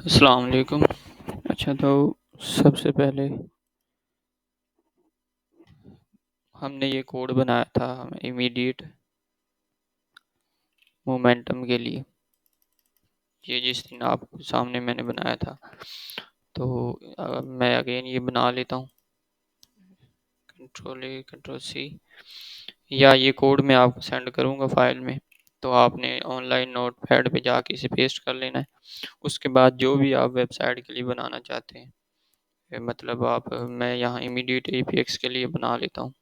अस्सलाम वालेकुम। अच्छा, तो सबसे पहले हमने ये कोड बनाया था हम इमीडिएट मोमेंटम के लिए। ये जिस दिन आपके सामने मैंने बनाया था, तो मैं अगेन ये बना लेता हूँ। कंट्रोल ए कंट्रोल सी, या ये कोड मैं आपको सेंड करूँगा फाइल में, तो आपने ऑनलाइन नोटपैड पे जाके इसे पेस्ट कर लेना है। उसके बाद जो भी आप वेबसाइट के लिए बनाना चाहते हैं, मतलब आप मैं यहाँ इमीडिएट एपीएक्स के लिए बना लेता हूँ।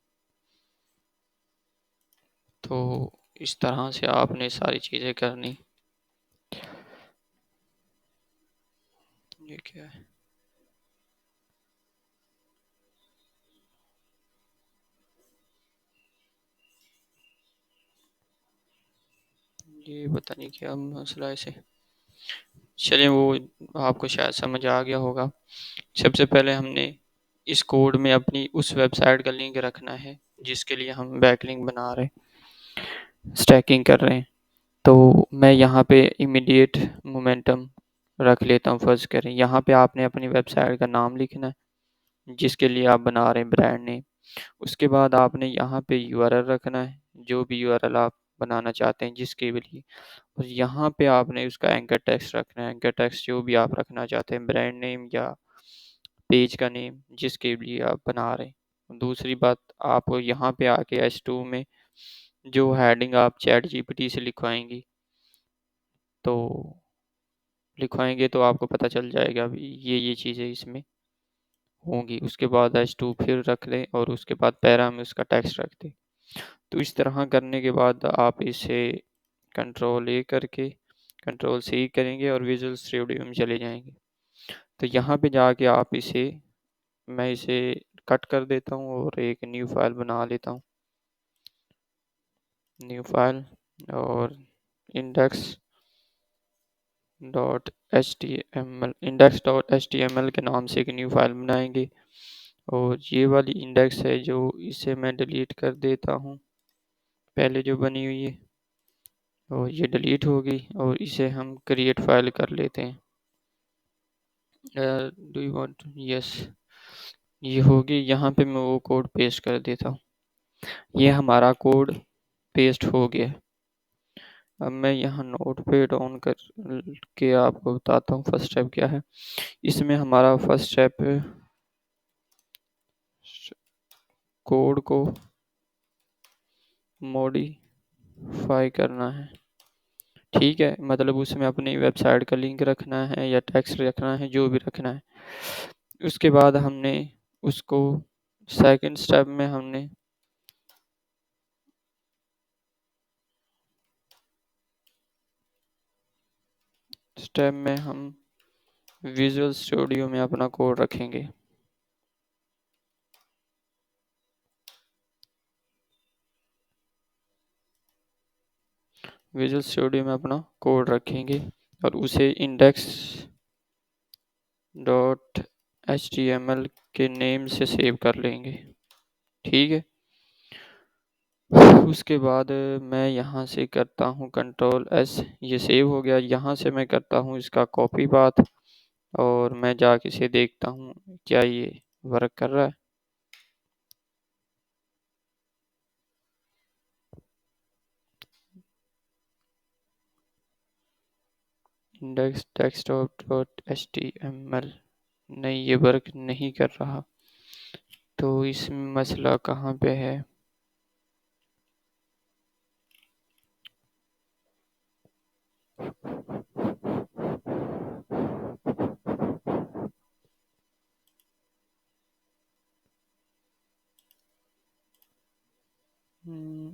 तो इस तरह से आपने सारी चीज़ें करनी। ये क्या है? ये पता नहीं क्या मसला है इसे। चलिए, वो आपको शायद समझ आ गया होगा। सबसे पहले हमने इस कोड में अपनी उस वेबसाइट का लिंक रखना है जिसके लिए हम बैकलिंक बना रहे स्टैकिंग कर रहे हैं। तो मैं यहाँ पे इमीडिएट मोमेंटम रख लेता हूँ। फर्ज करें, यहाँ पे आपने अपनी वेबसाइट का नाम लिखना है जिसके लिए आप बना रहे हैं, ब्रांड नेम। उसके बाद आपने यहाँ पे यूआरएल रखना है, जो भी यूआरएल आप बनाना चाहते हैं जिसके भी लिए। और यहाँ पे आपने उसका एंकर टेक्स्ट रखना है। एंकर टेक्स्ट जो भी आप रखना चाहते हैं, ब्रांड नेम या पेज का नेम, जिसके लिए आप बना रहे हैं। दूसरी बात, आप यहाँ पे आके H2 में जो हेडिंग आप चैट जीपीटी से तो लिखवाएंगे तो आपको पता चल जाएगा अभी ये चीज़ें इसमें होंगी। उसके बाद H2 फिर रख लें और उसके बाद पैरा में उसका टेक्स्ट रख दें। तो इस तरह करने के बाद आप इसे कंट्रोल ए करके कंट्रोल सी करेंगे और विजुअल स्टूडियो में चले जाएंगे। तो यहाँ पे जाके आप मैं इसे कट कर देता हूँ और एक न्यू फाइल बना लेता हूँ। न्यू फाइल और index dot H T M L index dot H T M L के नाम से एक न्यू फाइल बनाएंगे। और ये वाली इंडेक्स है जो, इसे मैं डिलीट कर देता हूँ, पहले जो बनी हुई है, और ये डिलीट होगी। और इसे हम क्रिएट फाइल कर लेते हैं। डू यू वांट, यस, ये होगी। यहाँ पे मैं वो कोड पेस्ट कर देता हूँ। ये हमारा कोड पेस्ट हो गया। अब मैं यहाँ नोट पैड ऑन कर के आपको बताता हूँ फर्स्ट स्टेप क्या है। इसमें हमारा फर्स्ट स्टेप कोड को मॉडिफाई करना है। ठीक है, मतलब उसमें अपनी वेबसाइट का लिंक रखना है या टेक्स्ट रखना है, जो भी रखना है। उसके बाद हमने उसको सेकंड स्टेप में हम विजुअल स्टूडियो में अपना कोड रखेंगे। विजुअल स्टूडियो में अपना कोड रखेंगे और उसे index dot H T M L के नेम से सेव कर लेंगे। ठीक है, उसके बाद मैं यहाँ से करता हूँ कंट्रोल एस, ये सेव हो गया। यहाँ से मैं करता हूँ इसका कॉपी पाथ और मैं जाके इसे देखता हूँ क्या ये वर्क कर रहा है। Index text dot H T M L, नहीं, ये वर्क नहीं कर रहा। तो इसमें मसला कहाँ पे है?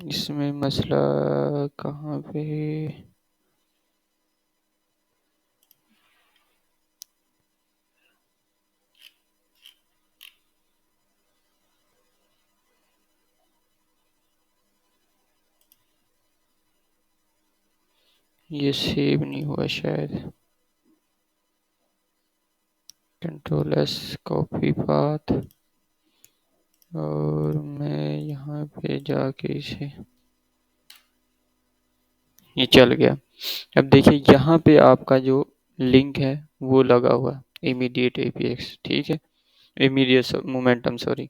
इसमें मसला कहाँ पे है? ये सेव नहीं हुआ शायद। कंट्रोल एस, कॉपी पाथ, और मैं यहाँ पे जाके इसे, ये चल गया। अब देखिए यहाँ पे आपका जो लिंक है वो लगा हुआ, इमीडिएट एपीएक्स, ठीक है, इमीडिएट मोमेंटम सॉरी।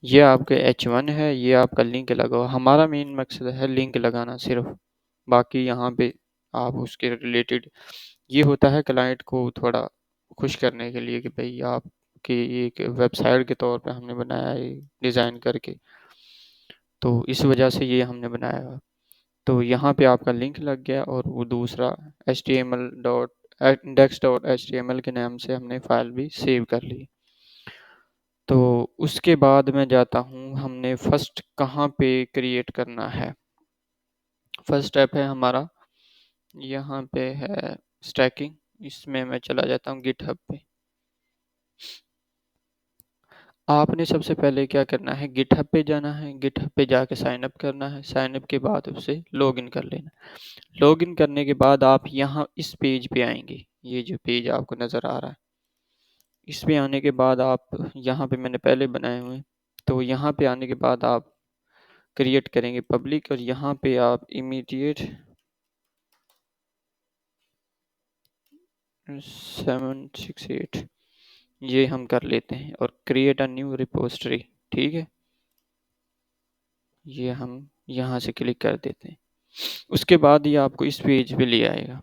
ये आपके H1 है, ये आपका लिंक लगा हुआ। हमारा मेन मकसद है लिंक लगाना सिर्फ, बाकी यहाँ पे आप उसके रिलेटेड, ये होता है क्लाइंट को थोड़ा खुश करने के लिए कि भाई आपकी एक वेबसाइट के तौर पे हमने बनाया है डिज़ाइन करके, तो इस वजह से ये हमने बनाया। तो यहाँ पे आपका लिंक लग गया और वो दूसरा HTML dot index dot HTML के नाम से हमने फाइल भी सेव कर ली। तो उसके बाद मैं जाता हूँ, हमने फर्स्ट कहाँ पे क्रिएट करना है। फर्स्ट स्टेप है हमारा, यहाँ पे है स्टैकिंग, इसमें मैं चला जाता हूँ गिटहब पे। आपने सबसे पहले क्या करना है, गिटहब पे जाना है, गिटहब पे जाके साइन अप करना है, साइन अप के बाद उससे लॉगिन कर लेना। लॉगिन करने के बाद आप यहाँ इस पेज पे आएंगे, ये जो पेज आपको नज़र आ रहा है, इस पे आने के बाद आप यहाँ पे मैंने पहले बनाए हुए हैं, तो यहाँ पे आने के बाद आप क्रिएट करेंगे पब्लिक, और यहाँ पे आप इमीडिएट 768 ये हम कर लेते हैं और क्रिएट अ न्यू रिपोजिटरी, ठीक है, ये हम यहाँ से क्लिक कर देते हैं। उसके बाद ये आपको इस पेज पे ले आएगा,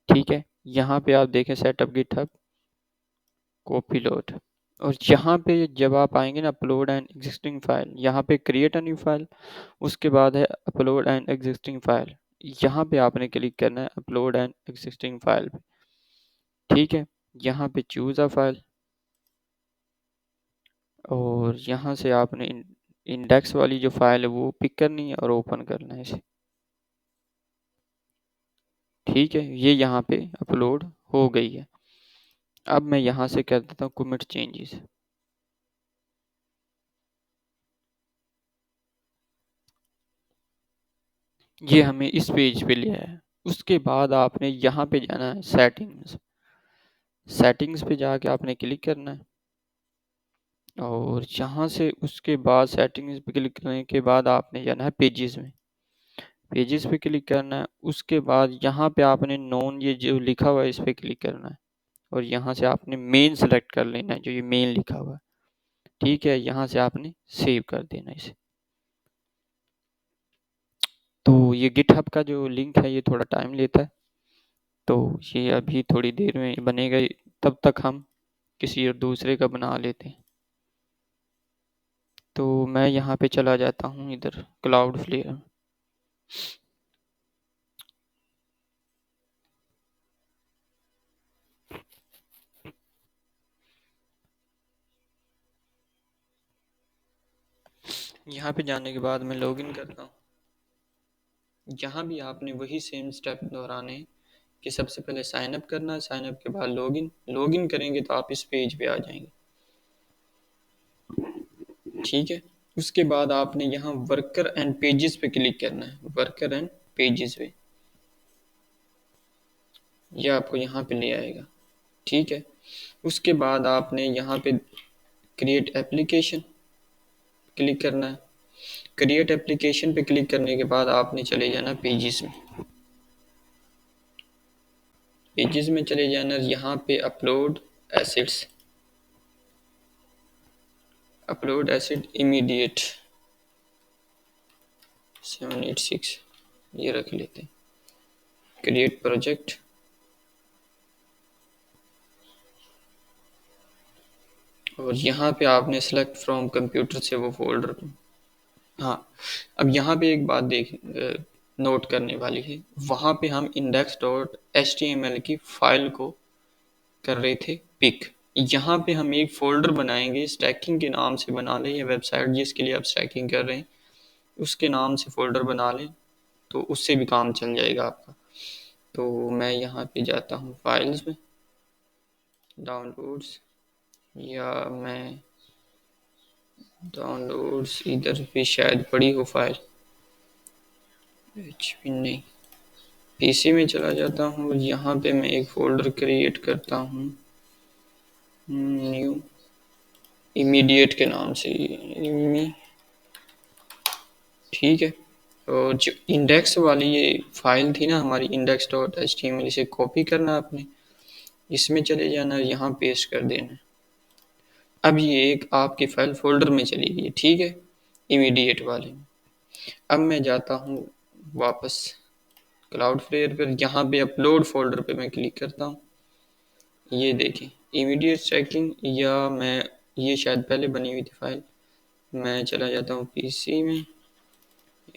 ठीक है। यहाँ पे आप देखें सेटअप गिटहब कॉपी लोड, और यहाँ पे जब आप आएंगे ना अपलोड एंड एग्जिस्टिंग फाइल, यहाँ पे क्रिएट अ न्यू फाइल, उसके बाद है अपलोड एंड एग्जिस्टिंग फाइल, यहाँ पे आपने क्लिक करना है अपलोड एंड एग्जिस्टिंग फाइल पे, ठीक है। यहाँ पे चूज अ फाइल, और यहाँ से आपने इंडेक्स वाली जो फाइल है वो पिक करनी है और ओपन करना है इसे, ठीक है। ये यहाँ पे अपलोड हो गई है। अब मैं यहाँ से कर देता हूँ कमिट चेंजेस, ये हमें इस पेज पे ले आया है। उसके बाद आपने यहाँ पे जाना है सेटिंग्स, सेटिंग्स पे जाके आपने क्लिक करना है, और यहाँ से उसके बाद सेटिंग्स पे क्लिक करने के बाद आपने जाना है पेजेस में, पेजेस पे क्लिक करना है। उसके बाद यहाँ पे आपने नॉन ये जो लिखा हुआ है इस पे क्लिक करना है, और यहाँ से आपने मेन सेलेक्ट कर लेना है, जो ये मेन लिखा हुआ है, ठीक है। यहाँ से आपने सेव कर देना इसे। तो ये गिटहब का जो लिंक है ये थोड़ा टाइम लेता है, तो ये अभी थोड़ी देर में बनेगा, तब तक हम किसी और दूसरे का बना लेते हैं। तो मैं यहाँ पे चला जाता हूँ इधर क्लाउड फ्लेयर, यहाँ पे जाने के बाद मैं लॉगिन करता हूँ। यहाँ भी आपने वही सेम स्टेप दोहराने हैं कि सबसे पहले साइन अप करना है, साइन अप के बाद लॉगिन, लॉगिन करेंगे तो आप इस पेज पे आ जाएंगे, ठीक है। उसके बाद आपने यहाँ वर्कर एंड पेजेस पे क्लिक करना है, वर्कर एंड पेजेस पे, ये आपको यहाँ पे ले आएगा, ठीक है। उसके बाद आपने यहाँ पे क्रिएट एप्लीकेशन क्लिक करना है, क्रिएट एप्लीकेशन पे क्लिक करने के बाद आपने चले जाना पेजेस में, पेजेस में चले जाना, यहाँ पे upload acids, upload acid immediate 786 ये रख लेते हैं, क्रिएट प्रोजेक्ट, और यहाँ पे आपने सेलेक्ट फ्रॉम कंप्यूटर से वो फोल्डर। हाँ, अब यहाँ पे एक बात देख नोट करने वाली है, वहाँ पे हम index dot H T M L की फाइल को कर रहे थे पिक, यहाँ पे हम एक फोल्डर बनाएंगे, स्टैकिंग के नाम से बना लें, या वेबसाइट जिसके लिए आप स्टैकिंग कर रहे हैं उसके नाम से फोल्डर बना लें, तो उससे भी काम चल जाएगा आपका। तो मैं यहाँ पे जाता हूँ फाइल्स में, डाउनलोड्स, या मैं डाउनलोड्स इधर भी शायद पड़ी हो फाइल, एचपी नहीं, पीसी में चला जाता हूँ, और यहाँ पे मैं एक फोल्डर क्रिएट करता हूँ न्यू इमीडिएट के नाम से, ठीक है। और जो इंडेक्स वाली ये फाइल थी ना हमारी index.html, इसे कॉपी करना आपने, इसमें चले जाना, यहाँ पेस्ट कर देना। अब ये एक आपके फाइल फोल्डर में चली गई, ठीक है, इमीडिएट वाले में। अब मैं जाता हूँ वापस क्लाउडफ्लेयर पर, यहाँ पे अपलोड फोल्डर पे मैं क्लिक करता हूँ। ये देखें इमीडिएट चेकिंग, या मैं, ये शायद पहले बनी हुई थी फाइल, मैं चला जाता हूँ पीसी में,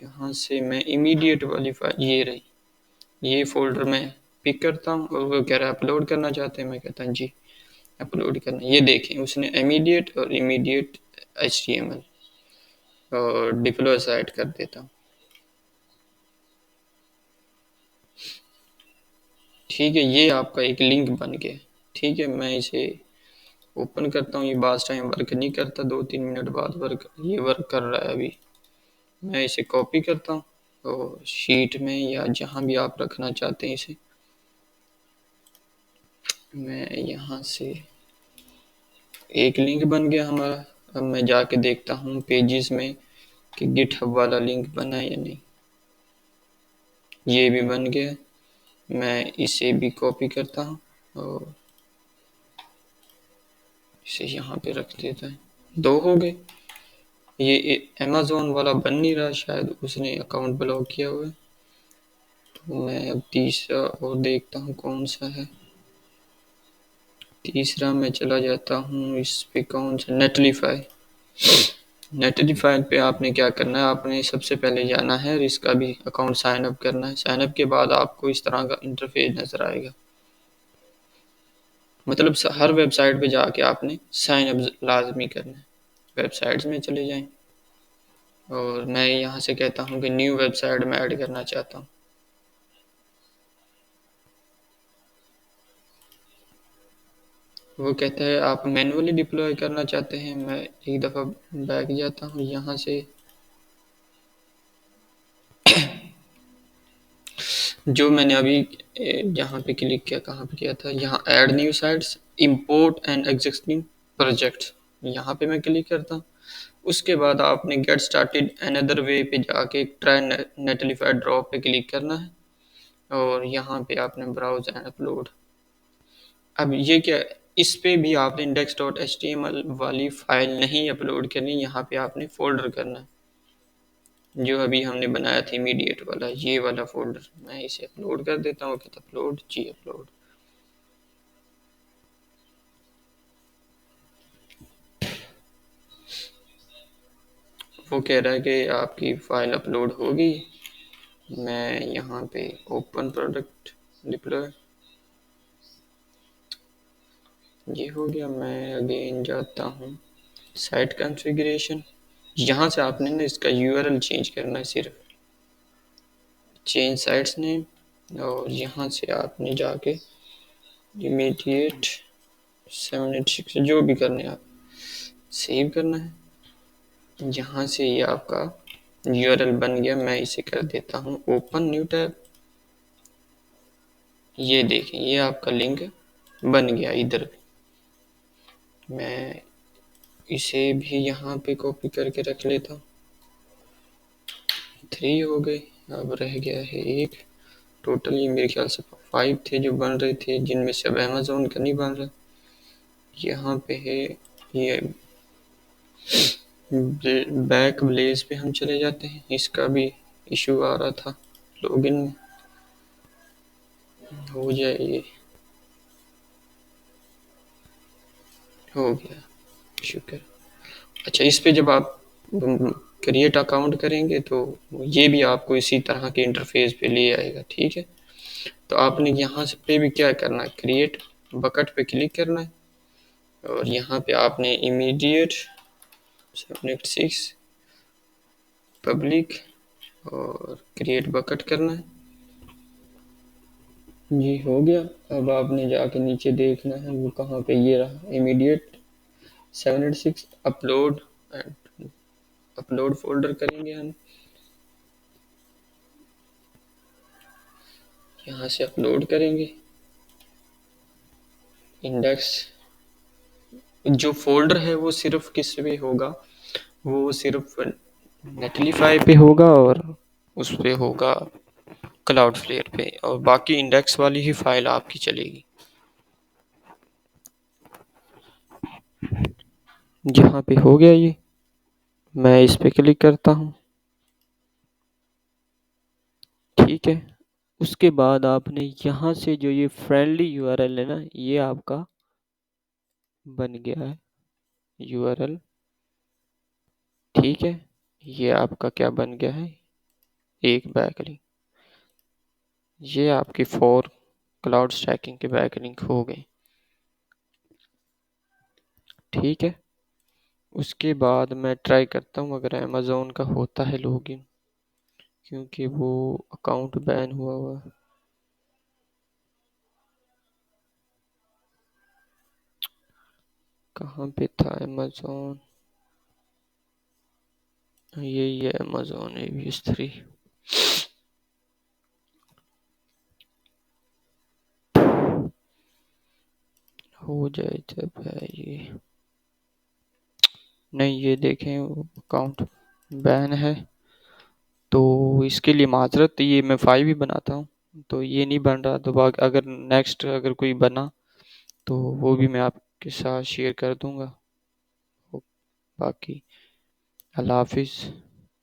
यहाँ से मैं इमीडिएट वाली फाइल, ये रही, ये फोल्डर में पिक करता हूँ। और वो कह रहा है अपलोड करना चाहते हैं, मैं कहता हूँ जी अपलोड करना। ये देखें उसने इमीडिएट और इमीडिएट HTML और डिप्लॉय साइट कर देता हूँ, ठीक है। ये आपका एक लिंक बन गया, ठीक है। मैं इसे ओपन करता हूँ, ये बास टाइम वर्क नहीं करता, 2-3 मिनट बाद वर्क, ये वर्क कर रहा है अभी। मैं इसे कॉपी करता हूँ और शीट में या जहाँ भी आप रखना चाहते हैं इसे, मैं यहाँ से, एक लिंक बन गया हमारा। अब मैं जाके देखता हूँ पेजेस में कि गिटहब वाला लिंक बना है या नहीं। ये भी बन गया, मैं इसे भी कॉपी करता हूँ और इसे यहाँ पे रख देता है। 2 हो गए। ये अमेज़न वाला बन नहीं रहा, शायद उसने अकाउंट ब्लॉक किया हुआ है। तो मैं अब तीसरा और देखता हूँ कौन सा है। तीसरा मैं चला जाता हूँ इस पे, कौन सा, नेटलीफाई। नेटलीफाई पे आपने क्या करना है, आपने सबसे पहले जाना है और इसका भी अकाउंट साइन अप करना है। साइन अप के बाद आपको इस तरह का इंटरफेस नज़र आएगा। मतलब हर वेबसाइट पे जाके आपने साइन अप लाजमी करना है। वेबसाइट्स में चले जाएं और मैं यहाँ से कहता हूँ कि न्यू वेबसाइट में ऐड करना चाहता हूँ। वो कहता है आप मैनुअली डिप्लॉय करना चाहते हैं। मैं एक दफ़ा बैक जाता हूँ यहाँ से, जो मैंने अभी यहाँ पे क्लिक किया, कहाँ पे किया था, यहाँ add new sites, import and existing project, यहाँ पे मैं क्लिक करता हूँ। उसके बाद आपने गेट स्टार्टेड अनदर वे पे जाके ट्राई नेटलीफाई ड्रॉप पे क्लिक करना है और यहाँ पे आपने ब्राउज एंड अपलोड। अब ये क्या, इस पे भी आपने index.html वाली फाइल नहीं अपलोड करनी, यहाँ पे आपने फोल्डर करना है जो अभी हमने बनाया था इमीडिएट वाला, ये वाला फोल्डर। मैं इसे अपलोड कर देता हूँ, कहता अपलोड, जी अपलोड। वो कह रहा है कि आपकी फाइल अपलोड होगी। मैं यहाँ पे ओपन प्रोडक्ट डिप्लॉय, ये हो गया। मैं अगेन जाता हूँ साइट कॉन्फ़िगरेशन, यहाँ से आपने ना इसका यूआरएल चेंज करना है, सिर्फ चेंज साइट्स नेम, और यहाँ से आपने जाके इमीडिएट 786 जो भी करने आप सेव करना है। यहाँ से ये आपका यूआरएल बन गया। मैं इसे कर देता हूँ ओपन न्यू टैब। ये देखें ये आपका लिंक बन गया इधर। मैं इसे भी यहाँ पे कॉपी करके रख लेता हूँ। 3 हो गए, अब रह गया है एक। टोटल ये मेरे ख्याल से 5 थे जो बन रहे थे, जिनमें से अब अमेज़न का नहीं बन रहा। यहाँ पे है ये बैक ब्लेज पे हम चले जाते हैं, इसका भी इशू आ रहा था लॉगिन में। हो जाए ये, हो गया, शुक्र। अच्छा, इस पे जब आप क्रिएट अकाउंट करेंगे तो ये भी आपको इसी तरह के इंटरफेस पे ले आएगा, ठीक है। तो आपने यहाँ से पे भी क्या करना है, क्रिएट बकेट पे क्लिक करना है और यहाँ पे आपने इमीडिएट सबनेट 6 पब्लिक और क्रिएट बकेट करना है। जी हो गया। अब आपने जाके नीचे देखना है वो कहाँ पे, ये रहा immediate 786 upload and upload folder करेंगे हम। यहाँ से अपलोड करेंगे इंडेक्स। जो फोल्डर है वो सिर्फ किस पे होगा, वो सिर्फ नेटलीफाई पे होगा और उस पे होगा क्लाउड फ्लेयर पे, और बाकी इंडेक्स वाली ही फाइल आपकी चलेगी। जहाँ पे हो गया ये, मैं इस पे क्लिक करता हूँ। ठीक है, उसके बाद आपने यहाँ से जो ये फ्रेंडली यूआरएल है ना, ये आपका बन गया है यूआरएल। ठीक है, ये आपका क्या बन गया है, एक बैकलिंक। ये आपकी 4 क्लाउड स्टैकिंग के बैकलिंक हो गए। ठीक है, उसके बाद मैं ट्राई करता हूँ अगर अमेज़ोन का होता है लॉगिन, क्योंकि वो अकाउंट बैन हुआ हुआ है। कहाँ पे था अमेज़ोन, यही है अमेज़ोन AWS 3। हो जाए जब है ये, नहीं ये देखें अकाउंट बैन है, तो इसके लिए माजरत, ये मैं 5 ही बनाता हूँ, तो ये नहीं बन रहा, तो अगर नेक्स्ट अगर कोई बना तो वो भी मैं आपके साथ शेयर कर दूंगा। बाकी अल्लाह हाफिज़।